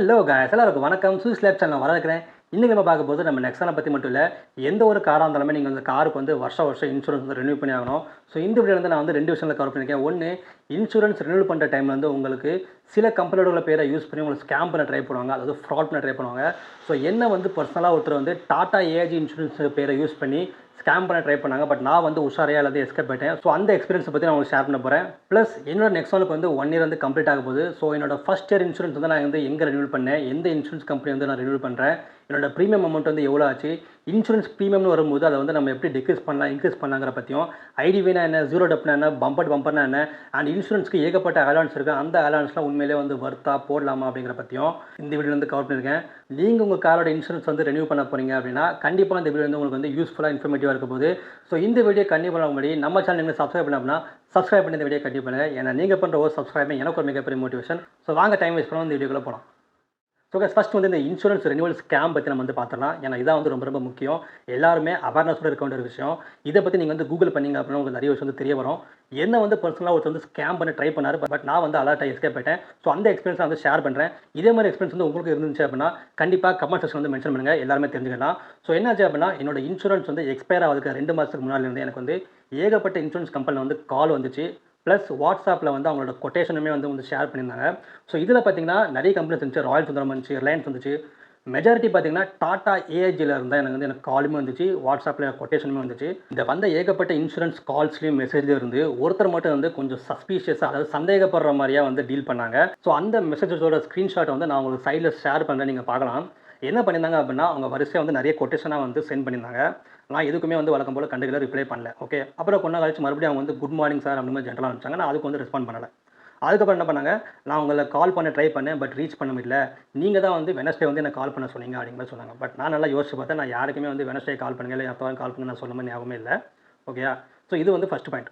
Hello guys, எல்லாருக்கும் வணக்கம். Choose lab channel வரவேற்கிறேன். இன்றைக்கி நம்ம பார்க்க போது நம்ம நெக்ஸானை பற்றி மட்டும் இல்லை, எந்த ஒரு காராக இருந்தாலுமே நீங்கள் வந்து காருக்கு வந்து வருஷம் இன்சூரன்ஸ் வந்து ரெனியூ பண்ணி ஆகணும். ஸோ இந்த வீடியோ வந்து நான் வந்து 2 விஷயங்களை கவர் பண்ணியிருக்கேன். ஒன்று, இன்சூரன்ஸ் ரெனியூ பண்ணுற டைமில் வந்து உங்களுக்கு சில கம்பெனியோட பேரை யூஸ் பண்ணி உங்களுக்கு ஸ்கேம் பண்ண ட்ரை பண்ணுவாங்க, அதாவது ஃப்ராட் பண்ண ட்ரை பண்ணுவாங்க. ஸோ என்ன வந்து பர்சனலாக ஒருத்தர் வந்து டாடா ஏஜி இன்சூரன்ஸ் பேரை யூஸ் பண்ணி ஸ்கேம் பண்ண ட்ரை பண்ணாங்க. பட் நான் வந்து உஷாரையாக எல்லாத்தையும் எஸ்கேப் ஆகிட்டேன். ஸோ அந்த எக்ஸ்பீரியன்ஸை பற்றி நான் உங்களுக்கு ஷேர் பண்ண போகிறேன். ப்ளஸ் என்னோட நெக்ஸானுக்கு வந்து 1 இயர் வந்து கம்ப்ளீட் ஆக போகுது. ஸோ என்னோட ஃபஸ்ட் இயர் இன்சூரன்ஸ் வந்து நான் வந்து எங்கே ரெனியூல் பண்ணேன், எந்த இன்சூரன்ஸ் கம்பெனி வந்து நான் ரெனியூல் பண்ணுறேன், என்னோட ப்ரீமியம் அமௌண்ட் வந்து எவ்வளோ ஆச்சு, இன்சூரன்ஸ் ப்ரீமியம்னு வரும்போது அதை வந்து நம்ம எப்படி டிக்ரீஸ் பண்ணலாம், இன்க்ரீஸ் பண்ணலாங்கிற பற்றியும், ஐடிவினா என்ன, ஜீரோ டப்னா என்ன, பம்பர்னா என்ன, அண்ட் இன்சூரன்ஸ்க்கு ஏகப்பட்ட அலவன்ஸ் இருக்குது, அந்த அலவன்ஸ்லாம் உண்மையிலே வந்து வர்த்தா போடலாமா அப்படிங்கிற பற்றியும் இந்த வீடியோ வந்து கவர் பண்ணியிருக்கேன். நீங்கள் உங்கள் காரோட இன்சூரன்ஸ் வந்து ரெனியூ பண்ண போகிறீங்க அப்படின்னா கண்டிப்பாக இந்த வீடியோ வந்து உங்களுக்கு வந்து யூஸ்ஃபுல்லாக இன்ஃபர்மேட்டிவாக இருக்க போது. ஸோ இந்த வீடியோ கண்டிப்பாக பண்ண முன்னாடி நம்ம சேனல் நீங்கள் சப்ஸ்கிரைப் பண்ண அப்படின்னா சப்ஸ்கிரைப் பண்ணி இந்த வீடியோ கண்டிப்பாக பண்ணுங்கள். ஏன்னா நீங்கள் பண்ணுற ஒரு சப்ஸ்கிரைப் எனக்கு ஒரு மிகப்பெரிய மோட்டிவேஷன். ஸோ வாங்க டைம் வேஸ்ட் பண்ணாமல் இந்த வீடியோக்குள்ளே போகலாம். ஸோ ஃபஸ்ட் வந்து இந்த இன்சூரன்ஸ் ரெனியூவல் ஸ்கேம் பற்றி நம்ம வந்து பார்த்துடலாம். ஏன்னா இதான் வந்து ரொம்ப முக்கியம், எல்லாருமே அவேர்னஸோட இருக்க வேண்டிய ஒரு விஷயம். இதை பற்றி நீங்கள் வந்து கூகுள் பண்ணிங்க அப்படின்னா உங்களுக்கு நிறைய விஷயம் வந்து தெரிய வரும். என்ன வந்து பர்சனலாக ஒருத்தர் வந்து ஸ்கேம் பண்ண ட்ரை பண்ணார், பட் நான் வந்து அலர்ட்டாக எஸ்கேப் ஆகிட்டேன். ஸோ அந்த எக்ஸ்பீரியன்ஸ் வந்து ஷேர் பண்ணுறேன். இதே மாதிரி எக்ஸ்பீரியன்ஸ் வந்து உங்களுக்கு இருந்துச்சு அப்படின்னா கண்டிப்பாக கமெண்ட் செக்ஷன் வந்து மென்ஷன் பண்ணுங்கள், எல்லாருமே தெரிஞ்சுக்கலாம். ஸோ என்னாச்சு அப்படின்னா என்னோட இன்சூரன்ஸ் வந்து எக்ஸ்பயர் ஆகுதுக்கு 2 மாதத்துக்கு முன்னாடி இருந்து எனக்கு வந்து ஏகப்பட்ட இன்சூரன்ஸ் கம்பெனியில் வந்து கால் வந்துச்சு. ப்ளஸ் வாட்ஸ்அப்பில் வந்து அவங்களோட கொட்டேஷனுமே வந்து ஷேர் பண்ணியிருந்தாங்க. ஸோ இதில் பார்த்தீங்கன்னா நிறைய கம்பெனிஸ் இருந்துச்சு, ராயல் சுந்தரம் வந்துச்சு, ரிலையன்ஸ் வந்துச்சு. மெஜாரிட்டி பார்த்தீங்கன்னா டாட்டா ஏஜியில் இருந்தால் எனக்கு காலுமே வந்துச்சு, வாட்ஸ்அப்பில் கொட்டேஷனுமே வந்துச்சு. இந்த வந்த ஏகப்பட்ட இன்சூரன்ஸ் கால்ஸ்லேயும் மெசேஜ்லேயும் இருந்து ஒருத்தர் மட்டும் வந்து கொஞ்சம் சஸ்பீஷியஸாக, அதாவது சந்தேகப்படுற மாதிரியாக வந்து டீல் பண்ணாங்க. ஸோ அந்த மெசேஜஸோட ஸ்க்ரீன்ஷாட் வந்து நான் உங்களுக்கு சைடில் ஷேர் பண்ணுறேன், நீங்கள் பார்க்கலாம். என்ன பண்ணியிருந்தாங்க அப்படின்னா அவங்க வரிசையாக வந்து நிறைய கொட்டேஷனாக வந்து சென்ட் பண்ணியிருந்தாங்க. நான் எதுக்குமே வந்து வழக்கம் போல் கண்டுக்கல, ரிப்ளை பண்ணல. ஓகே, அப்புறம் கொஞ்ச கழிச்சு மறுபடியும் அவங்க வந்து குட் மார்னிங் சார் அப்படின்னு மாதிரி ஜென்ரலாக அனுப்பிச்சாங்க. நான் அதுக்கு வந்து ரெஸ்பாண்ட் பண்ணலை. அதுக்கப்புறம் என்ன பண்ணாங்க, நான் உங்களை கால் பண்ண ட்ரை பண்ணேன், பட் ரீச் பண்ண முடியல, நீங்கள் தான் வந்து வெனஸ்டே வந்து என்ன கால் பண்ண சொன்னீங்க அப்படிங்கிற மாதிரி சொன்னாங்க. பட் நான் நல்லா யோசிச்சு பார்த்தேன், நான் யாருக்குமே வந்து வெனஸ்டே கால் பண்ணுங்க இல்லை எப்போ கால் பண்ண நான் சொன்ன மாதிரி ஞாபகமே இல்லை. ஓகேயா, ஸோ இது வந்து ஃபஸ்ட் பாயிண்ட்.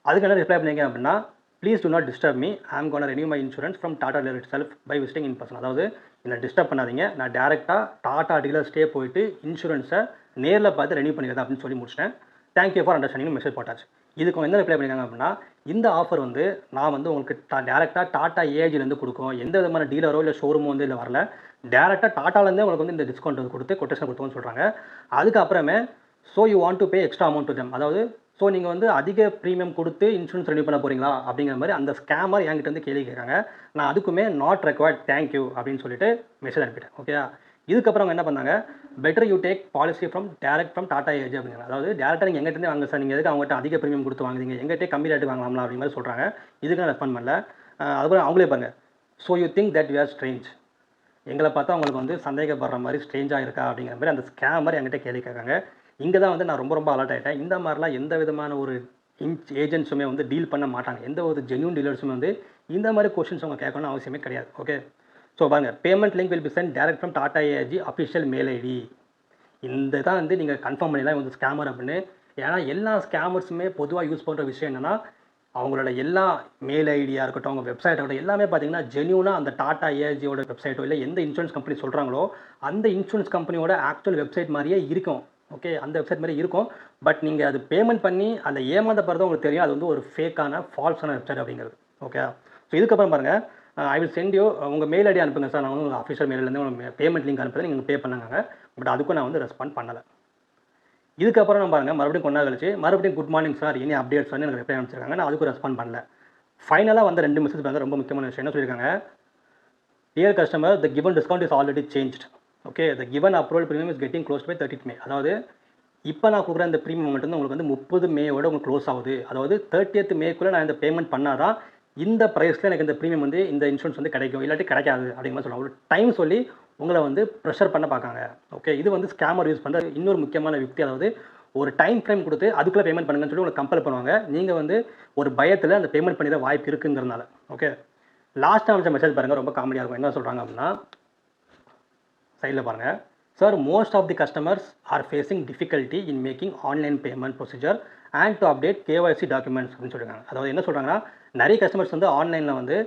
அதுக்கு என்ன ரிப்ளை பண்ணிங்க அப்படின்னா, please do not disturb me, I am gonna renew my insurance from Tata dealer itself by visiting in person. அதாவது என்னை டிஸ்டர்ப் பண்ணாதீங்க, நான் டேரெக்டாக டாடா டீலர்ஸ்டே போயிட்டு இன்சூரன்ஸை நேரில் பார்த்து ரெனியூ பண்ணிக்கிறேன் அப்படின்னு சொல்லி முடிச்சிட்டேன். தேங்க்யூ ஃபார் அண்டர்ஸ்டாண்டிங் மெசேஜ் போட்டாச்சு. இதுக்கு என்ன ரிப்ளை பண்ணியிருக்காங்க அப்படின்னா, இந்த ஆஃபர் வந்து நான் வந்து உங்களுக்கு டேரெக்டாக டாட்டா ஏஜிலேருந்து கொடுக்கும், எந்த விதமான டீலரோ இல்லை ஷோரூமோ வந்து இல்லை வரல, டேரெக்டாக டாட்டாலேருந்தே உங்களுக்கு வந்து இந்த டிஸ்கவுண்ட் வந்து கொடுத்து கொட்டேஷன் கொடுத்தோன்னு சொல்கிறாங்க. அதுக்கப்புறமே so you want to pay extra amount to them, அதாவது ஸோ நீங்கள் வந்து அதிக ப்ரீமியம் கொடுத்து இன்சூரன்ஸ் ரெனியூ பண்ண போகிறீங்களா அப்படிங்கிற மாதிரி அந்த ஸ்கேமர் என்கிட்ட வந்து கேள்வி கேட்குறாங்க. நான் அதுக்குமே நாட் ரெக்வயர்ட் தேங்க்யூ அப்படின்னு சொல்லிட்டு மெசேஜ் அனுப்பிட்டேன். ஓகே, இதுக்கப்புறம் அவங்க என்ன பண்ணாங்க, better you take policy direct from Tata AIG அப்படிங்கிறாங்க. அதாவது டேரக்டாக நீங்கள் எங்கிட்டே வாங்க சார், நீங்கள் எதுக்கு அவங்ககிட்ட அதிக ப்ரீமியம் கொடுத்து வாங்குறீங்க, எங்கிட்டே கம்மி ரேட்டு வாங்கலாம்ல அப்படிங்கிற மாதிரி சொல்கிறாங்க. இதுக்கு நான் ரெஸ்பாண்ட் பண்ணல. அதுக்கப்புறம் அவங்களே பாருங்கள், so you think that you are strange, எங்களை பார்த்தா அவங்களுக்கு வந்து சந்தேகப்படுற மாதிரி ஸ்ட்ரேஞ்சாக இருக்கா அப்படிங்கிற மாதிரி அந்த ஸ்கேமர் என்கிட்ட கேள்வி கேட்காங்க. இங்கே தான் வந்து நான் ரொம்ப அலர்ட் ஆகிட்டேன். இந்த மாதிரிலாம் எந்த விதமான ஒரு ஏஜென்ட்ஸுமே வந்து டீல் பண்ண மாட்டாங்க, எந்த ஒரு ஜென்யூன் டீலர்ஸுமே வந்து இந்த மாதிரி கொஸ்டின்ஸ் அவங்க கேட்கணும்னு அவசியமே கிடையாது. ஓகே, ஸோ பாருங்கள், payment link will be sent direct from Tata AIG official mail ID. இந்த தான் வந்து நீங்கள் கன்ஃபார்ம் பண்ணிடலாம் வந்து ஸ்கேமர் அப்படின்னு. ஏன்னா எல்லா ஸ்கேமர்ஸுமே பொதுவாக யூஸ் பண்ணுற விஷயம் என்னென்னா, அவங்களோட எல்லா மெயில் ஐடியாக இருக்கட்டும், அவங்க வெப்சைட்டோட எல்லாமே பார்த்தீங்கன்னா ஜென்யூனாக அந்த டாட்டா ஏஜியோட வெப்சைட்டோ இல்லை எந்த இன்சூரன்ஸ் கம்பெனி சொல்கிறாங்களோ அந்த இன்சூரன்ஸ் கம்பெனியோட ஆக்சுவல் வெப்சைட் மாதிரியே இருக்கும். ஓகே, அந்த வெப்சைட் மாதிரி இருக்கும். பட் நீங்கள் அது பேமெண்ட் பண்ணி அந்த ஏமாந்த பிறகு உங்களுக்கு தெரியும் அது வந்து ஒரு ஃபேக்கான ஃபால்ஸான வெப்சைட் அப்படிங்கிறது. ஓகே, ஸோ இதுக்கப்புறம் பாருங்கள், ஐ வில் சென்ட் யூ, உங்கள் மெயில் ஐடி அனுப்புங்க சார், நான் வந்து உங்கள் அஃபிஷியல் மெயிலேருந்து உங்களுக்கு பேமெண்ட் லிங்க் அனுப்புறேன், நீங்கள் பே பண்ணாங்க. பட் அதுக்கும் நான் வந்து ரெஸ்பாண்ட் பண்ணலை. இதுக்கப்புறம் நான் பாருங்கள், மறுபடியும் கொண்டா கழிச்சு மறுபடியும் good morning sir, any updates வந்து எனக்கு ரிப்ளை அனுப்பிச்சிருக்காங்க. நான் அதுக்கும் ரெஸ்பாண்ட் பண்ணல. ஃபைனலாக வந்து 2 மெசேஜ் பாருங்கள், ரொம்ப முக்கியமான விஷயம் என்ன சொல்லியிருக்காங்க, dear customer, the given discount is already changed. Okay, the given approval premium is getting close by 30th May. அதாவது இப்போ நான் கொடுக்குற இந்த ப்ரீமியம் அமௌண்ட் வந்து உங்களுக்கு வந்து 30 மேயோட உங்களுக்கு க்ளோஸ் ஆகுது. அதாவது 30th Mayக்குள்ளே நான் இந்த பேமெண்ட் பண்ணால் தான் இந்த ப்ரைஸில் எனக்கு இந்த ப்ரீமியம் வந்து இந்த இன்சூரன்ஸ் வந்து கிடைக்கும், இல்லாட்டி கிடைக்காது அப்படிங்கிற மாதிரி சொல்லுவாங்க. ஒரு டைம் சொல்லி உங்களை வந்து ப்ரெஷர் பண்ண பார்க்காங்க. ஓகே, இது வந்து ஸ்கேமர் யூஸ் பண்ணுற இன்னொரு முக்கியமான யுக்தி. அதாவது ஒரு டைம் ஃப்ரேம் கொடுத்து அதுக்குள்ளே பேமெண்ட் பண்ணுங்கன்னு சொல்லி உங்களுக்கு கம்பல் பண்ணுவாங்க. நீங்கள் வந்து ஒரு பயத்தில் அந்த பேமெண்ட் பண்ணிட வாய்ப்பு இருக்குங்கிறதுனால. ஓகே, லாஸ்ட்டாக அமைச்ச மெசேஜ் பாருங்கள், ரொம்ப காமெடியாக இருக்கும். என்ன சொல்கிறாங்க அப்படின்னா, சைடில் பாருங்கள், sir, most of the customers are facing difficulty in making online payment procedure and to update KYC documents அப்படின்னு சொல்லியிருக்காங்க. அதாவது என்ன சொல்கிறாங்கன்னா, நிறைய கஸ்டமர்ஸ் வந்து ஆன்லைனில் வந்து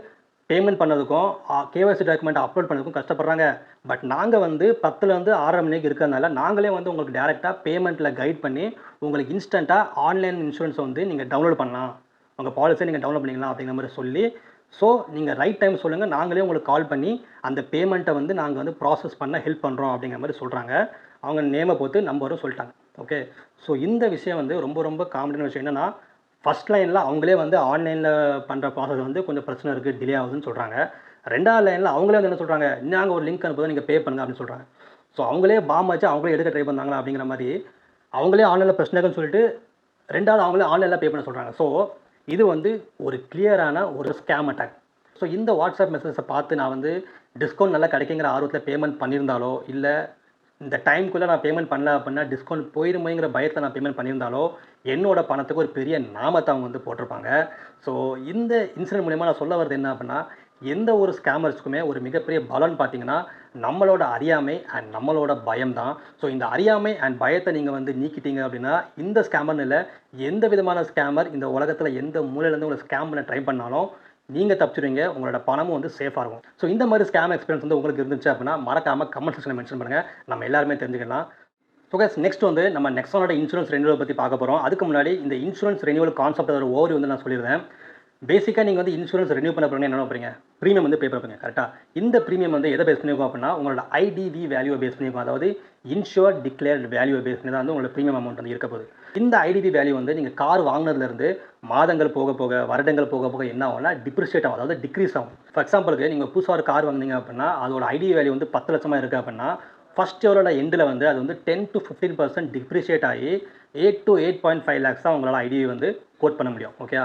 பேமெண்ட் பண்ணதுக்கும் கேஒய்சி டாக்குமெண்ட் அப்லோட் பண்ணதுக்கும் கஷ்டப்படுறாங்க. பட் நாங்கள் வந்து 10லேருந்து 6:30 மணிக்கு இருக்கிறதுனால நாங்களே வந்து உங்களுக்கு டேரெக்டாக பேமெண்ட்டில் கைட் பண்ணி உங்களுக்கு இன்ஸ்டண்ட்டாக ஆன்லைன் இன்சூரன்ஸை வந்து நீங்கள் டவுன்லோட் பண்ணலாம், உங்கள் பாலிசியை நீங்கள் டவுன்லோட் பண்ணிக்கலாம் அப்படிங்கிற மாதிரி சொல்லி ஸோ நீங்கள் ரைட் டைம் சொல்லுங்கள், நாங்களே உங்களுக்கு கால் பண்ணி அந்த பேமெண்ட்டை வந்து நாங்கள் வந்து ப்ராசஸ் பண்ண ஹெல்ப் பண்ணுறோம் அப்படிங்கிற மாதிரி சொல்கிறாங்க. அவங்க நேமை போட்டு நம்பரும் சொல்லிட்டாங்க. ஓகே, ஸோ இந்த விஷயம் வந்து ரொம்ப ரொம்ப காமெடியான விஷயம். என்னென்னா ஃபஸ்ட் லைனில் அவங்களே வந்து ஆன்லைனில் பண்ணுற ப்ராசஸ் வந்து கொஞ்சம் பிரச்சனை இருக்குது, டிலே ஆகுதுன்னு சொல்கிறாங்க. ரெண்டாவது லைனில் அவங்களே வந்து என்ன சொல்கிறாங்க, நாங்கள் ஒரு லிங்க் அனுப்புவோம், நீங்கள் பே பண்ணுங்க அப்படின்னு சொல்கிறாங்க. ஸோ அவங்களே பாம் வச்சு அவங்களே எடுக்க ட்ரை பண்ணாங்களா அப்படிங்கிற மாதிரி அவங்களே ஆன்லைனில் பிரச்சனை இருக்குன்னு சொல்லிட்டு ரெண்டாவது அவங்களே ஆன்லைனில் பே பண்ண சொல்கிறாங்க. ஸோ இது வந்து ஒரு கிளியரான ஒரு ஸ்கேம் அட்டாக். ஸோ இந்த வாட்ஸ்அப் மெசேஜை பார்த்து நான் வந்து டிஸ்கவுண்ட் நல்லா கிடைக்குங்கிற ஆர்வத்தில் பேமெண்ட் பண்ணியிருந்தாலோ, இல்லை இந்த டைமுக்குள்ளே நான் பேமெண்ட் பண்ணல அப்படின்னா டிஸ்கவுண்ட் போயிடுமேங்கிற பயத்தில் நான் பேமெண்ட் பண்ணியிருந்தாலோ, என்னோட பணத்துக்கு ஒரு பெரிய நாமத்தை அவங்க வந்து போட்டிருப்பாங்க. ஸோ இந்த இன்சிடென்ட் மூலிமா நான் சொல்ல வர்றது என்ன அப்படின்னா, எந்த ஒரு ஸ்கேமர்ஸ்க்குமே ஒரு மிகப்பெரிய பலன் பார்த்தீங்கன்னா நம்மளோட அறியாமை அண்ட் நம்மளோட பயம் தான். ஸோ இந்த அறியாமை அண்ட் பயத்தை நீங்கள் வந்து நீக்கிட்டீங்க அப்படின்னா, இந்த ஸ்கேமர்னு இல்லை, எந்த விதமான ஸ்கேமர் இந்த உலகத்தில் எந்த மூலையிலேருந்து உங்களை ஸ்கேம் பண்ண ட்ரை பண்ணாலும் நீங்கள் தப்பிச்சிடுவீங்க, உங்களோட பணமும் வந்து சேஃபாக இருக்கும். ஸோ இந்த மாதிரி ஸ்கேம் எக்ஸ்பீரியன்ஸ் வந்து உங்களுக்கு இருந்துச்சு அப்படின்னா மறக்காமல் கமெண்ட் செக்ஷனில் மென்ஷன் பண்ணுங்கள், நம்ம எல்லாருமே தெரிஞ்சுக்கலாம். ஸோ கைஸ், நெக்ஸ்ட் வந்து நம்ம நெக்ஸானோட இன்சூரன்ஸ் ரெனியூவல் பற்றி பார்க்க போகிறோம். அதுக்கு முன்னாடி இந்த இன்சூரன்ஸ் ரெனியூவல் கான்செப்ட் ஒரு ஓவரி வந்து நான் சொல்லியிருந்தேன். பேசிக்காக நீங்கள் வந்து இன்சூரன்ஸ் ரெனியூ பண்ண போகிறீங்க, என்ன பண்ணுறீங்க, ப்ரீமியம் வந்து பே பண்ணுறீங்க கரெக்டாக. இந்த ப்ரீமியம் வந்து எதை பேஸ் பண்ணியிருக்கோம் அப்படின்னா உங்களோட ஐடிவி வேல்யூவை பேஸ் பண்ணியிருக்கோம். அதாவது இன்ஷூர்ட் டிக்ளேர்ட் வேல்யூவை பேஸ் பண்ணி தான் வந்து உங்களோட ப்ரீமியம் அமௌண்ட் வந்து இருக்க போகுது. இந்த ஐடிவி வேல்யூ வந்து நீங்கள் கார் வாங்கினதுலேருந்து மாதங்கள் போக போக, வருடங்கள் போக போக என்ன ஆகும்னா டிப்ரிஷியேட் ஆகும், அதாவது டிக்ரீஸ் ஆகும். ஃபார் எக்ஸாம்பிளுக்கு நீங்கள் புதுசாக ஒரு கார் வாங்கினீங்க அப்படின்னா அதோட ஐடிவி வேல்யூ வந்து 10 லட்சமாக இருக்குது அப்படின்னா ஃபஸ்ட் இயரோட எண்டில் வந்து அது வந்து 10 to 15% டிப்ரிஷியேட் ஆகி 8 to 8.5 lakhs தான் உங்களால் ஐடிவி வந்து கோட் பண்ண முடியும். ஓகே,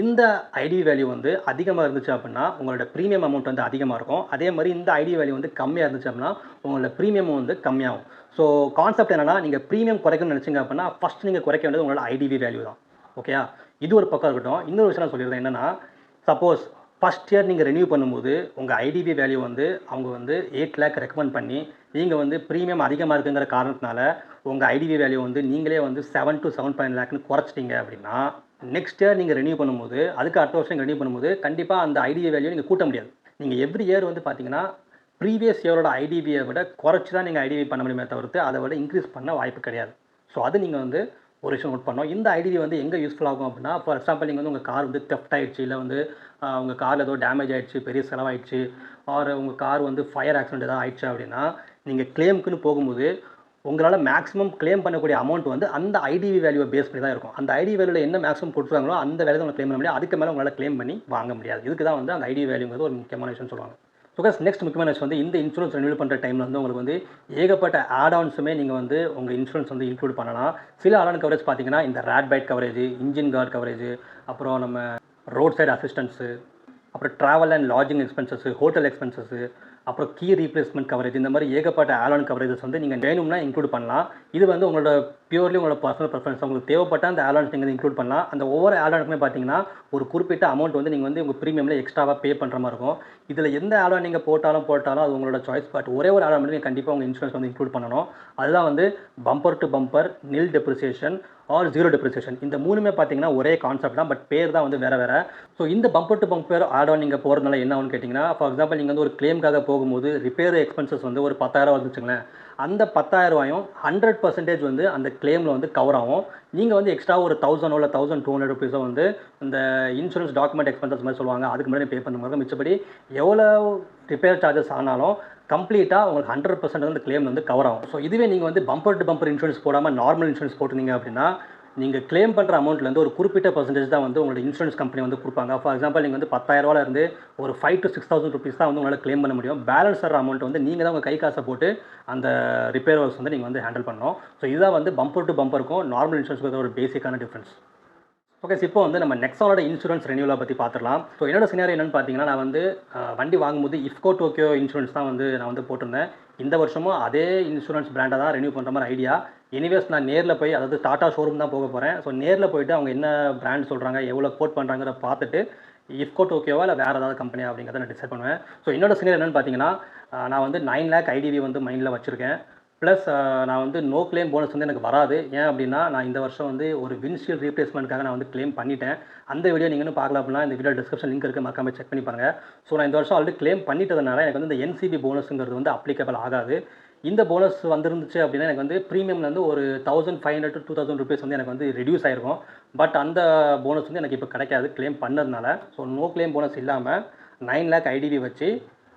இந்த ஐடி வேல்யூ வந்து அதிகமாக இருந்துச்சு அப்படின்னா உங்களோட ப்ரீமியம் அமௌண்ட் வந்து அதிகமாக இருக்கும். அதே மாதிரி இந்த ஐடி வேல்யூ வந்து கம்மியாக இருந்துச்சு அப்படின்னா உங்களோட ப்ரீமியம் வந்து கம்மியாகும். ஸோ கான்செப்ட் என்னென்னா, நீங்கள் ப்ரீமியம் குறைக்கணும்னு நினச்சிங்க அப்படின்னா ஃபஸ்ட் நீங்கள் குறைக்க வேண்டியது உங்களோட ஐடிவி வேல்யூ தான். ஓகேயா, இது ஒரு பக்கம் இருக்கட்டும். இன்னொரு விஷயம் நான் சொல்லியிருந்தேன் என்னென்னா, சப்போஸ் ஃபஸ்ட் இயர் நீங்கள் ரெனியூ பண்ணும்போது உங்கள் ஐடிவி வேல்யூ வந்து அவங்க வந்து 8 lakh ரெக்கமெண்ட் பண்ணி நீங்கள் வந்து ப்ரீமியம் அதிகமாக இருக்குங்கிற காரணத்தினால உங்கள் ஐடிவி வேல்யூ வந்து நீங்களே வந்து 7 to 7.5 lakhன்னு குறைச்சிட்டிங்க அப்படின்னா நெக்ஸ்ட் இயர் நீங்கள் ரெனியூ பண்ணும்போது, அதுக்கு அடுத்த வருஷம் ரெனியூ பண்ணும்போது கண்டிப்பாக அந்த ஐடிவி வேல்யூ நீங்கள் கூட்ட முடியாது. நீங்கள் எவ்ரி இயர் வந்து பார்த்தீங்கன்னா ப்ரீவியஸ் இயரோட ஐடிவியை விட குறைச்சி தான் நீங்கள் ஐடிவி பண்ண முடியுமே தவிர்த்து அதை விட இன்க்ரீஸ் பண்ண வாய்ப்பு கிடையாது. ஸோ அது நீங்கள் வந்து ஒரு விஷயம் நோட் பண்ணோம். இந்த ஐடிவி வந்து எங்கே யூஸ்ஃபுல் ஆகும் அப்படின்னா, ஃபார் எக்ஸாம்பிள் நீங்கள் வந்து உங்கள் கார் வந்து தெஃப்ட் ஆகிடுச்சு, இல்லை வந்து உங்கள் காரில் ஏதோ டேமேஜ் ஆகிடுச்சு, பெரிய செலவாயிடுச்சு, ஆர் உங்கள் கார் வந்து ஃபயர் ஆக்சிடென்ட் ஏதாவது ஆயிடுச்சு அப்படின்னா நீங்கள் கிளைமுக்குன்னு போகும்போது உங்களால் மேக்ஸிமம் கிளைம் பண்ணக்கூடிய அமௌண்ட் வந்து அந்த ஐடிவி வேல்யூவை பேஸ் பண்ணி தான் இருக்கும். அந்த ஐடிவி வேல்யூவில் என்ன மேக்ஸிமம் கொடுத்துருக்காங்களோ அந்த வேல்யூ உங்களை கிளைம் பண்ண முடியாது, அதுக்கு மேலே உங்களால் கிளைம் பண்ணி வாங்க முடியாது. இதுக்கு தான் வந்து அந்த ஐடிவி வேல்யூங்கிறது ஒரு முக்கியமான விஷயம் சொல்லுவாங்க. ஸோ கைஸ், நெக்ஸ்ட் முக்கியமான விஷயம் வந்து இந்த இன்சூரன்ஸ் ரெனியூல் பண்ணுற டைமில் வந்து உங்களுக்கு வந்து ஏகப்பட்ட ஆட்-ஆன்ஸுமே நீங்கள் வந்து உங்கள் இன்சூரன்ஸ் வந்து இன்க்ளூட் பண்ணலாம். சில ஆட்-ஆன் கவரேஜ் பார்த்தீங்கன்னா இந்த rate byte coverage, engine card coverage, அப்புறம் நம்ம ரோட் சைடு அசிஸ்டன்ஸு, அப்புறம் travel and lodging expenses, hotel expenses, அப்புறம் கீ ரீப்ளேஸ்மெண்ட் கவரேஜ், இந்த மாதிரி ஏகப்பட்ட ஆட்-ஆன் கவரேஜஸ் வந்து நீங்கள் வேணும்னா இன்க்ளூட் பண்ணலாம். இது வந்து உங்களோட பியூர்லி உங்களோட பர்சனல் ப்ரிஃபரன்ஸ். உங்களுக்கு தேவைப்பட்ட அந்த ஆட்-ஆன்ஸ் நீங்கள் இன்க்ளூட் பண்ணலாம். அந்த ஒவ்வொரு ஆட்-ஆனுக்குமே பார்த்தீங்கன்னா ஒரு குறிப்பிட்ட அமௌண்ட் வந்து நீங்கள் வந்து உங்கள் ப்ரீமியமில் எக்ஸ்ட்ராவாக பே பண்ணுற மாதிரி இருக்கும். இதில் எந்த ஆட்-ஆன் நீங்கள் போட்டாலும் அது உங்களோட சாய்ஸ். பட் ஒரே ஒரு ஆட்-ஆன் மட்டும் நீங்கள் கண்டிப்பாக உங்கள் இன்சூரன்ஸ் வந்து இன்க்ளூட் பண்ணணும். அதுதான் வந்து பம்பர் டு பம்பர், நில் டெப்ரிசியேஷன் ஆர் ஜீரோ டெப்ரிசியேஷன். இந்த மூணுமே பார்த்தீங்கன்னா ஒரே கான்செப்ட் தான், பட் பேர் தான் வந்து வேறு வேறு. ஸோ இந்த பம்பர் டு பம்பர் ஆட்-ஆன் நீங்கள் போகிறதுனால என்ன ஆகும்னு கேட்டிங்கன்னா, ஃபார் எக்ஸாம்பிள் நீங்கள் வந்து ஒரு கிளைமுக்காக போகும்போது ரிப்பேர் எக்ஸ்பென்சஸ் வந்து ஒரு 10,000 வந்துச்சுங்களேன், அந்த 10,000 100% வந்து அந்த கிளைமில் வந்து கவர் ஆகும். நீங்கள் வந்து எக்ஸ்ட்ரா ஒரு 1000 இல்லை 1200 ருபீஸோ வந்து இந்த இன்சூரன்ஸ் டாக்குமெண்ட் எக்ஸ்பென்சஸ் மாதிரி சொல்லுவாங்க, அதுக்கு முன்னாடி பே பண்ண மாதிரி. மிச்சப்படி எவ்வளோ ரிப்பேர் சார்ஜஸ் ஆனாலும் கம்ப்ளீட்டாக உங்களுக்கு 100% வந்து கிளைம் வந்து கவர் ஆகும். ஸோ இதுவே நீங்கள் வந்து பம்பர் டு பம்பர் இன்சூரன்ஸ் போடாமல் நார்மல் இன்சூரன்ஸ் போட்டிருந்தீங்க அப்படின்னா நீங்கள் கிளைம் பண்ணுற அமௌண்ட்லேருந்து ஒரு குறிப்பிட்ட பர்சன்டேஜ் தான் வந்து உங்களோட இன்சூரன்ஸ் கம்பெனி வந்து கொடுப்பாங்க. ஃபார் எக்ஸாம்பிள் நீங்கள் வந்து 10,000 இருந்து ஒரு 5,000 to 6,000 ருபீஸ் தான் வந்து உங்களால் கிளைம் பண்ண முடியும். பேலன்ஸ் ஆகிற அமௌண்ட் வந்து நீங்கள் தான் உங்கள் கை காசை போட்டு அந்த ரிப்பேர் ஒர்க்ஸ் வந்து நீங்கள் வந்து ஹேண்டில் பண்ணணும். ஸோ இதுதான் வந்து பம்பர் டு பம்பருக்கும் நார்மல் இன்சூரன்ஸுக்கு ஒரு பேசிக்கான டிஃப்ரென்ஸ். ஓகே, இப்போ வந்து நம்ம நெக்ஸானோட இன்சூரன்ஸ் ரெனியூவலை பற்றி பார்த்துடலாம். ஸோ என்னோட சினாரியோ என்னென்னு பார்த்தீங்கன்னா, நான் வந்து வண்டி வாங்கும்போது இஃப்கோ டோக்கியோ இன்சூரன்ஸ் தான் வந்து நான் வந்து போட்டிருந்தேன். இந்த வருஷமும் அதே இன்சூரன்ஸ் பிராண்டை தான் ரெனியூ பண்ணுற மாதிரி ஐடியா. எனிவேஸ் நான் நேரில் போய், அதாவது டாட்டா ஷோரூம் தான் போக போகிறேன். ஸோ நேரில் போய்ட்டு அவங்க என்ன பிராண்ட் சொல்கிறாங்க, எவ்வளோ கோட் பண்ணுறாங்கிற பார்த்துட்டு இஃப்கோ டோக்கியோவா இல்லை வேறு ஏதாவது கம்பெனியா அப்படிங்கிறத நான் டிசைட் பண்ணுவேன். ஸோ என்னோட சினாரியோ என்னென்னு பார்த்தீங்கன்னா, நான் வந்து 9 lakh ஐடிவி வந்து மைண்டில் வச்சுருக்கேன். ப்ளஸ் நான் வந்து நோ கிளைம் போனஸ் வந்து எனக்கு வராது. ஏன் அப்படின்னா, நான் இந்த வருஷம் வந்து ஒரு விண்ட்ஷீல்ட் ரீப்ளேஸ்மெண்ட்காக நான் வந்து கிளைம் பண்ணிட்டேன். அந்த வீடியோ நீங்கள் இன்னும் பார்க்கல அப்படின்னா இந்த வீடியோ டிஸ்கிரிப்ஷன் லிங்க் இருக்குது, மறக்காம செக் பண்ணி பாருங்கள். ஸோ நான் இந்த வருஷம் ஆல்ரெடி கிளைம் பண்ணிட்டதுனால எனக்கு வந்து இந்த என்சிபி போனஸுங்கிறது வந்து அப்ளிகபிள் ஆகாது. இந்த போனஸ் வந்துருந்துச்சு அப்படின்னா எனக்கு வந்து ப்ரீமியம்லேருந்து ஒரு 1500 to 2000 ருபீஸ் வந்து எனக்கு வந்து ரெடியூஸ் ஆகிருக்கும். பட் அந்த போனஸ் வந்து எனக்கு இப்போ கிடைக்காது கிளைம் பண்ணதுனால. ஸோ நோ கிளைம் போனஸ் இல்லாமல் 9 lakh ஐடிவி வச்சு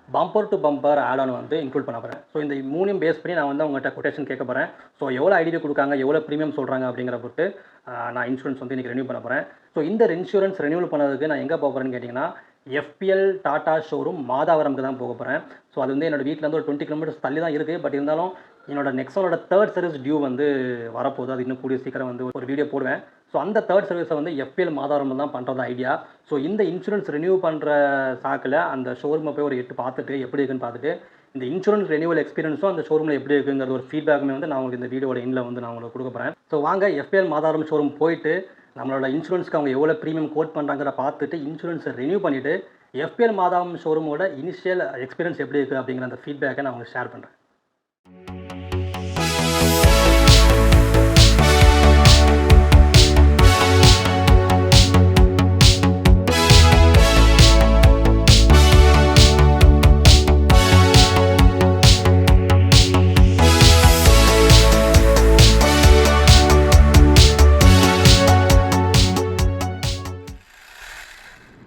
bumper to bumper add on வந்து இன்க்ளூட் பண்ண போகிறேன். ஸோ இந்த 3 பேஸ் பண்ணி நான் வந்து அவங்ககிட்ட கொட்டேஷன் கேட்க போகிறேன். ஸோ எவ்வளோ ஐடிவி கொடுக்காங்க, எவ்வளோ ப்ரீமியம் சொல்கிறாங்க அப்படிங்கிற பொறுத்து நான் இன்சூரன்ஸ் வந்து இன்றைக்கி ரெனியூ பண்ண போகிறேன். ஸோ இந்த இன்சூரன்ஸ் ரெனியூவல் பண்ணதுக்கு நான் எங்கே போக போகிறேன்னு கேட்டிங்கன்னா FPL டாட்டா ஷோரூம் மாதாவரம்க்கு தான் போக போகிறேன். ஸோ அது வந்து என்னோடய வீட்டிலேருந்து ஒரு 20 கிலோமீட்டர்ஸ் தள்ளி தான் இருக்குது. பட் இருந்தாலும் என்னோட நெக்ஸனோட 3rd சர்வீஸ் டியூ வந்து வரப்போகுது. அது இன்னும் கூடிய சீக்கிரம் வந்து ஒரு வீடியோ போடுவேன். ஸோ அந்த 3rd சர்வீஸை வந்து FPL மாதாவரம் தான் பண்ணுறது ஐடியா. ஸோ இந்த இன்சூரன்ஸ் ரெனியூ பண்ணுற சாக்கில் அந்த ஷோரூமை போய் ஒரு 8 பார்த்துட்டு எப்படி இருக்குன்னு பார்த்துட்டு இந்த இன்சூரன்ஸ் ரெனியூவல் எக்ஸ்பீரியன்ஸும் அந்த ஷோரூமில் எப்படி இருக்குங்கிற ஒரு ஃபீட்பேக்குமே வந்து நான் உங்களுக்கு இந்த வீடியோட எண்டில் வந்து நான் உங்களுக்கு கொடுக்க போகிறேன். ஸோ வாங்க FPL மாதாவரம் ஷோரூம் போயிட்டு நம்மளோட இன்சூரன்ஸ்க்கு அவங்க எவ்வளோ ப்ரீமியம் கோட் பண்ணுறாங்கிற பார்த்துட்டு இன்சூரன்ஸை ரெனியூ பண்ணிவிட்டு FPL மாதாவரம் ஷோரூமோட இனிஷியல் எக்ஸ்பீரியன்ஸ் எப்படி இருக்குது அப்படிங்கிற அந்த ஃபீட்பேக்கை நான் உங்களுக்கு ஷேர் பண்ணுறேன்.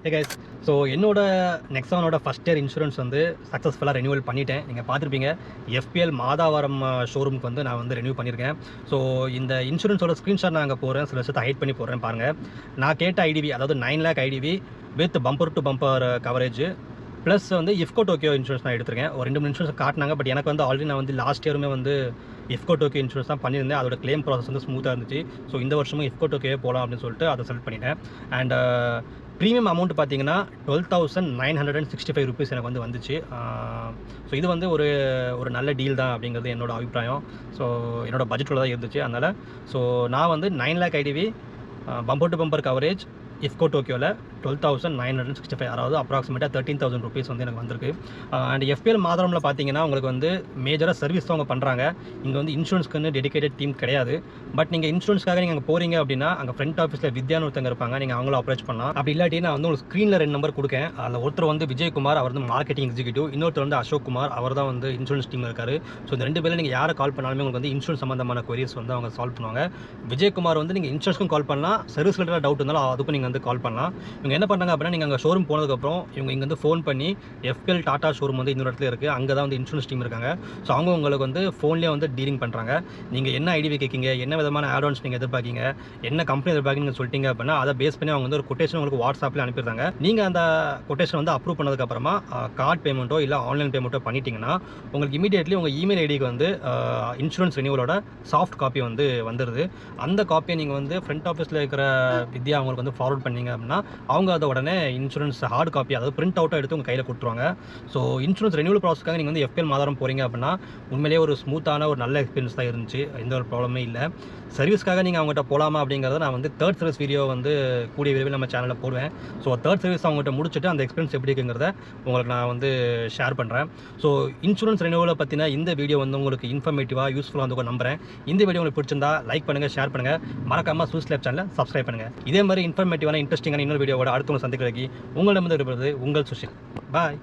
Hey guys, ஸோ என்னோட நெக்ஸானோட ஃபஸ்ட் இயர் இன்சூரன்ஸ் வந்து சக்ஸஸ்ஃபுல்லாக ரெனியூவல் பண்ணிட்டேன். நீங்கள் பார்த்துருப்பீங்க FPL மாதாவரம் ஷோரூமுக்கு வந்து நான் வந்து ரெனியூ பண்ணியிருக்கேன். ஸோ இந்த இன்சூரன்ஸோட ஸ்க்ரீன்ஷாட் நான் அங்கே போகிறேன், சில விஷயத்தை ஹைட் பண்ணி போடுறேன் பாருங்கள். நான் கேட்ட ஐடிவி அதாவது 9 lakh ITV with bumper to bumper coverage plus வந்து Iffco Tokio இன்சூரன்ஸ் நான் எடுத்திருக்கேன். ஒரு 2 இன்சூரன்ஸ் காட்டினாங்க. பட் எனக்கு வந்து ஆல்ரெடி நான் வந்து லாஸ்ட் இயருமே வந்து Iffco Tokio இன்சூரன்ஸ் தான் பண்ணியிருந்தேன். அதோட கிளைம் ப்ராசஸ் வந்து ஸ்மூத்தாக இருந்துச்சு. ஸோ இந்த வருஷமும் Iffco Tokio போகலாம் அப்படின்னு சொல்லிட்டு அதை செலக்ட் பண்ணிட்டேன். அண்ட் ப்ரீமியம் அமௌண்ட் பார்த்தீங்கன்னா 12,965 ருபீஸ் எனக்கு வந்து வந்துச்சு. ஸோ இது வந்து ஒரு நல்ல டீல் தான் அப்படிங்கிறது என்னோடய அபிப்பிராயம். ஸோ என்னோடய பட்ஜெட்டில் தான் இருந்துச்சு. அதனால் ஸோ நான் வந்து 9 lakh ITV bumper to bumper coverage Iffco Tokioவில் 12,965 அதாவது அப்ராக்சிமேட்டாக 13,000 ருபீஸ் வந்து எனக்கு வந்திருக்கு. அண்ட் FPL மாதாவரமில் பார்த்தீங்கன்னா உங்களுக்கு வந்து மேஜராக சர்வீஸ் தான் அவங்க பண்ணுறாங்க. இங்கே வந்து இன்சூரன்ஸ்க்குன்னு டெடிகேட்டட் டீம் கிடையாது. பட் நீங்கள் இன்சூரன்ஸ்க்காக நீங்கள் அங்கே போகிறீங்க அப்படின்னா அங்கே ஃப்ரண்ட் ஆஃபீஸில் வித்யான்னு ஒருத்தங்க இருப்பாங்க. நீங்கள் அவங்கள அப்ரோச் பண்ணலாம். அப்படி இல்லாட்டி நான் வந்து உங்களுக்கு ஸ்க்ரீனில் 2 நம்பர் கொடுக்கேன். அதில் ஒருத்தர் வந்து விஜயகுமார், அவர் வந்து மார்க்கெட்டிங் எக்ஸிக்யூட்டிவ். இன்னொருத்தர் வந்து அசோக் குமார், அவர் தான் வந்து இன்சூரன்ஸ் டீம் இருக்கார். ஸோ இந்த 2 பேரில் நீங்கள் யாரை கால் பண்ணாலுமே உங்களுக்கு வந்து இன்சூரன்ஸ் சம்மந்தமான குவரிஸ் வந்து அவங்க சால்வ் பண்ணுவாங்க. விஜயகுமார் வந்து நீங்கள் இன்சூரன்ஸ்க்கும் கால் பண்ணலாம், சர்வீஸ் ரிலேட்டட் டவுட் இருந்தாலும் அதுக்கும் நீங்கள் வந்து கால் பண்ணலாம். இவங்க என்ன பண்ணாங்க அப்படின்னா நீங்கள் அங்கே ஷோரூம் போனதுக்கப்புறம் இவங்க இங்கே வந்து ஃபோன் பண்ணி FPL டாட்டா ஷோரூம் வந்து இன்னொரு இடத்துல இருக்குது, அங்கே தான் வந்து இன்சூரன்ஸ் டீம் இருக்காங்க. ஸோ அவங்க உங்களுக்கு வந்து ஃபோன்லேயே வந்து டீலிங் பண்ணுறாங்க. நீங்கள் என்ன ஐடிவி கேட்கிங்க, என்ன விதமான ஆட்-ஆன்ஸ் நீங்கள் எதிர்பார்க்கிங்க, என்ன கம்பெனி எதிர்பார்க்கிங்கன்னு சொல்லிட்டீங்க அப்படின்னா அதை பேஸ் பண்ணி அவங்க வந்து ஒரு கொட்டேஷன் உங்களுக்கு வாட்ஸ்அப்பில் அனுப்பிடுறாங்க. நீங்கள் அந்த கொட்டேஷன் வந்து அப்ரூவ் பண்ணதுக்கப்புறமா கார்டு பேமெண்ட்டோ இல்லை ஆன்லைன் பேமெண்ட்டோ பண்ணிட்டீங்கன்னா உங்களுக்கு இமீடியட்லி உங்கள் இமெயில் ஐடிக்கு வந்து இன்சூரன்ஸ் ரெனியூவலோட சாஃப்ட் காப்பி வந்து வந்துடுது. அந்த காப்பியை நீங்கள் வந்து ஃப்ரண்ட் ஆஃபீஸில் இருக்கிற வித்யா அவங்களுக்கு வந்து ஃபார்வர்ட் பண்ணிங்க அப்படின்னா அவங்க அதை உடனே இன்சூரன்ஸ் ஹார்ட் காப்பி அதாவது பிரிண்ட் அவுட்டாக எடுத்து உங்கள் கையில் கொடுத்துருவாங்க. ஸோ இன்சூரன்ஸ் ரெனியூவல் ப்ராசஸ்க்காக நீங்கள் வந்து FPL மாதாவரம் போகிறீங்க அப்படின்னா உண்மையிலேயே ஒரு ஸ்மூத்தான ஒரு நல்ல எக்ஸ்பீரியன்ஸ் தான் இருந்துச்சு. எந்த ஒரு ப்ராப்ளமே இல்லை. சர்வீஸ்க்காக நீங்கள் அவங்ககிட்ட போகலாமா அப்படிங்கிறத நான் வந்து 3rd சர்வீஸ் வீடியோ வந்து கூடிய விரைவில் நம்ம சேனலில் போடுவேன். ஸோ 3rd சர்வீஸ் அவங்ககிட்ட முடிச்சுட்டு அந்த எக்ஸ்பீரியன்ஸ் எப்படி இருக்குங்கிறத உங்களுக்கு நான் வந்து ஷேர் பண்ணுறேன். ஸோ இன்சூரன்ஸ் ரெனியூவலை பற்றின இந்த வீடியோ வந்து உங்களுக்கு இன்ஃபர்மேட்டிவாக யூஸ்ஃபுல்லாக வந்து நம்புகிறேன். இந்த வீடியோ உங்களுக்கு பிடிச்சிருந்தா லைக் பண்ணுங்கள், ஷேர் பண்ணுங்கள், மறக்காமல் சூஸ்லேப் சேனலை சப்ஸ்கிரைப் பண்ணுங்கள். இதே மாதிரி இன்ஃபர்மேட்டிவான இன்ட்ரெஸ்டிங்கான இன்னொரு வீடியோவோட அடுத்தவங்க சந்திக்கிறதுக்கு உங்களிடமிருந்து விடுபடுறது உங்கள் சுஷில். பாய்.